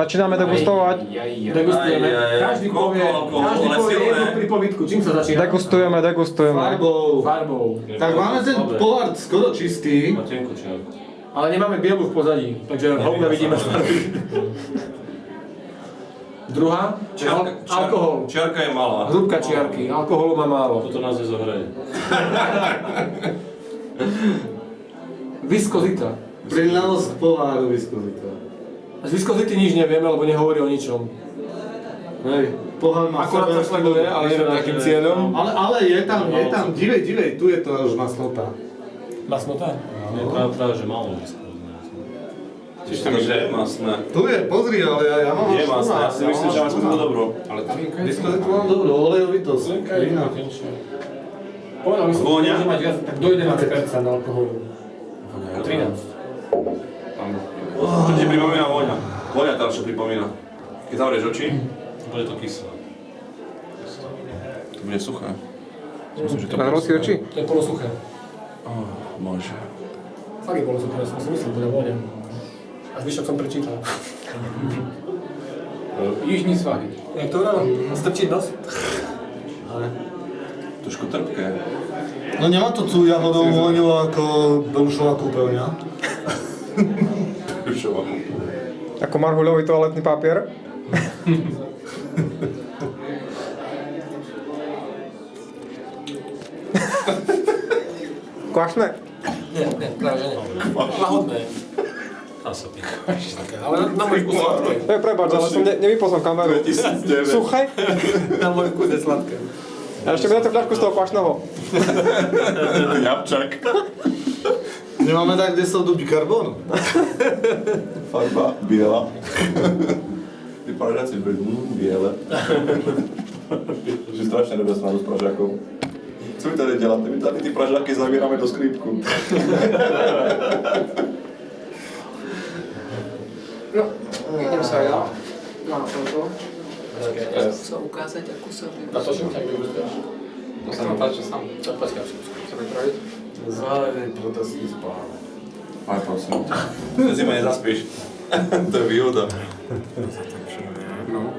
Začíname degustovať. Degustujeme. Každý povie jednu pripovidku. Čím sa začína? Degustujeme. Farbou. Tak máme ten pohár skoro čistý. Ale nemáme bielu v pozadí, takže hovno vidíme farby. Druhá? Alkohol. Čiarka je malá. Hrúbka čiarky. Alkoholu má málo. Toto nás nezohraje. Viskozita. Prilnalosť poháru viskozita. Z viskozity nič nevieme, lebo nehovorí o ničom. Hej, pohár má Akorát sa sleduje, ale neviem akým cieľom. Ale je tam, divej, tu je to už masnota. Masnota? Nie, práve že málo viskozné. Čiže tam je masné. Tu je, pozri, ale ja mám Je masné, ja si myslím, že máš to dobro. viskozitu mám dobrú, olejovitosť. Vína. Povedal by som, že Vôňa? môže mať viac, tak do 11% alkoholu. 13. To ti pripomína vôňa. Vôňa tam čo pripomína. Keď zavrieš oči, bude to kyslé. To bude suché. Myslím, že to Nahrol si oči? To je polosuché. Môže. Fakt je polosuché, ja som si myslel, teda vôňa. A zvyšok som prečítal. Jižní svahy. Jak to ráno? Strčiť nos? Trošku trpké. No nemá to tú jahodovú vôňu ako Belušová kúpeľňa. Ako marhuľový toaletný papier. Kvašné? Nie, práve že nie. Lahodné. Tam sa pícha. Ale na môj vkus sladké. Prepáč, ale som nevypozol kameru. 2009. Suché? Na môj vkus je sladké. A ešte mi dáte fľašku z toho kvašného. Jabčak. Nemáme tak 10 do bikarbónu. Farba biela. Ty pražáci byli biele. Že strašne dobre sa s pražákov. Co vy tady děláte? My tady ty pražáky zavíráme do sklípku. No, idem sa ja na toto. Sa ukázať, ako sa A to čo tak degustuješ? To sa mi páči sám. To počkaj, Sa vypraviť? Záleží protestný spáv. Ale prosím. Dnes zima nezaspíš. To je výhoda. No.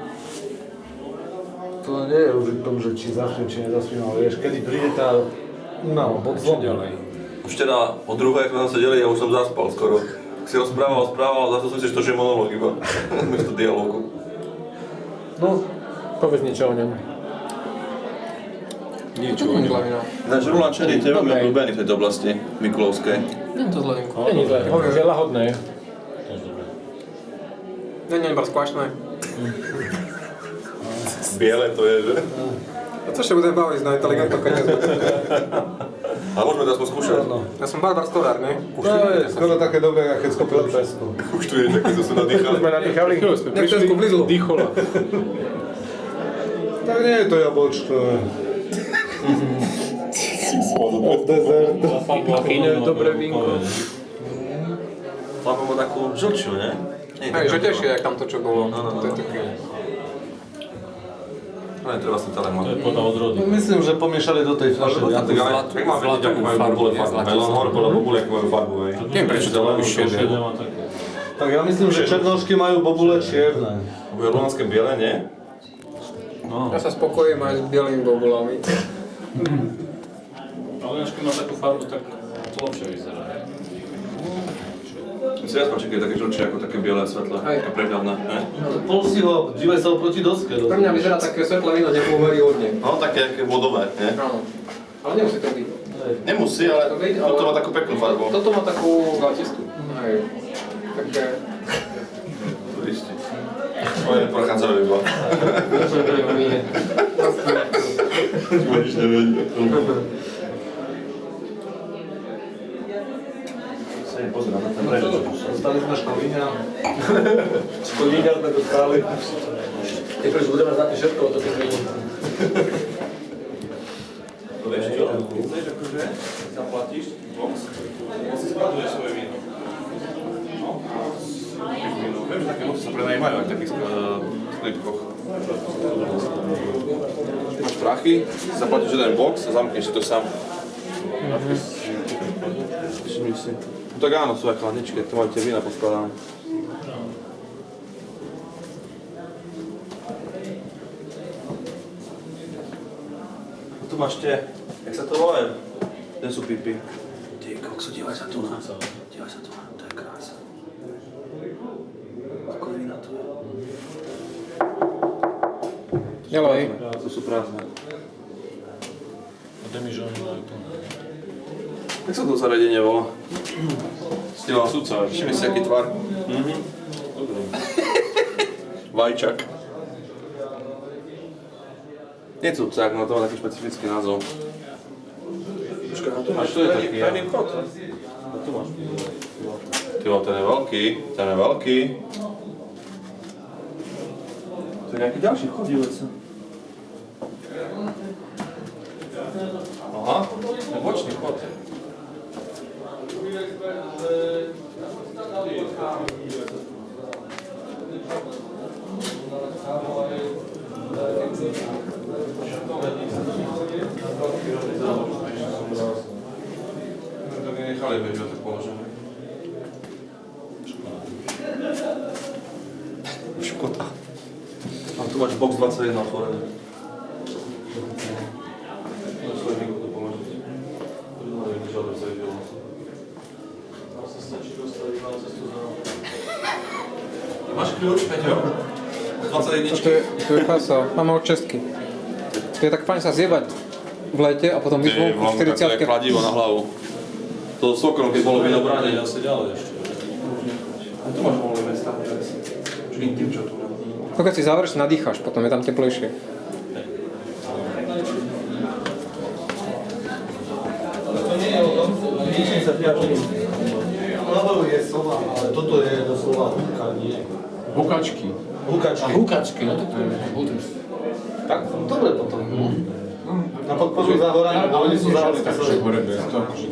To nie je už k tomu, že či zaspím, či nezaspím, ale vieš, kedy príde tá únava, bod zlom. Už teda o druhé, ako sme sedeli, ja už som zaspal skoro. Tak si rozprával, zase som si to, že je monolog iba. Miesto dialógu. No, povedz niečo o ňom. Niečo o ňom. Náš Roland Cherry je veľmi obľúbený v tejto oblasti Mikulovskej. Nie to zle. Nie je zle, hovorím, že je lahodné. Nie je iba skvašné. Biele to je, že? A co ešte budem baviť na inteligentnom peniazu? A môžeme to aspoň skúšať. Ja som barbar stolár, nie? To je skoro také dobré, ako keď skopil pesko. Už tu je také, to sú nadýchali. Sme nadýchali. Nech pesku vlizlo. Dýchola. Tak nie je to jablčko. Od dezertu. Iné dobré vínko. Mám takú žlčiu, ne? Hej, že tešie, jak tam to čo bolo. No. To je také. No, treba si to len mať. Myslím, že pomiešali do tej fľaše. Tak ale tak máme vedieť, akú majú bobule farbu. Aj len hore podľa bobule, akú majú farbu, hej. Neviem, prečo to bolo šedé. Tak ja myslím, že černošky majú bobule čierne. Bude romanské biele, nie? Ja sa spokojím aj s bielými bobulami. Ale až keď má takú farbu, tak to lepšie vyzerá. My si viac počekaj také žlčie ako také biele svetlé, také prehľadné, ne? Pol si ho, dívaj sa oproti doske. Pre mňa vyzerá také svetlé víno, nepôverí hodne. No, také vodové, nie? Áno. Ale nemusí to byť. Nemusí, ale toto má takú peknú farbu. Toto má takú zlatistú. Hej. Také... To istí. To je prochádzali by bola. Budeš nevedieť. Pozerám na ten reč. Dostali sme školíňa. Školíňa sme dostali. Ty prečo budeme znať všetko o to, keď vidím. To vieš čo? Chceš akože zaplatíš box, si skladuješ svoje víno. No a víno. Viem, že také boxy sa prenajímajú aj v takých sklípkoch. Máš prachy, zaplatíš jeden box a zamkneš si to sám. Všimni si. No tak áno, sú aj chladničky, to majú tie vína poskladané. tu máš tie, jak sa to volajú? Kde sú pipy? Ty kokso, dívaj sa tu na. Dívaj sa tu na, to je krása. Ako vína tu je. Ďalej. Tu sú prázdne. A demižony majú to. Jak sa to zariadenie volá? Stila. Cucáč. Všimni si, aký tvar. Dobre. Vajčak. Nie cucák, no to má taký špecifický názov. Počkaj, na to máš to je taký, ja. tajný vchod. A tu máš. Tyvo, ten je veľký, ten je veľký. To je nejaký ďalší vchod, dívať sa. Aha, to je bočný vchod. Tak nechali byť o tak položené. Škoda. A tu máš box 21 otvorený. No svoj niekto to pomôže. Máš kľúč, Peťo? 21. To je krása. Máme od čestky. To je tak fajn sa zjebať v lete a potom vyzvou v 40. To je kladivo na hlavu. To svokrom, keď bolo víno bráne. Ja si ďalej ešte. A tu máš voľné mesta. Čo intim, čo tu. To keď si zavrieš, nadýcháš, potom je tam teplejšie. Lebo je sova, ale toto je doslova húka, nie? Hukačky. Húkačky. A hukačky, no tak to je. Tak, dobre potom. Na podporu Záhora, a oni sú záhorské. Takže hore, to akože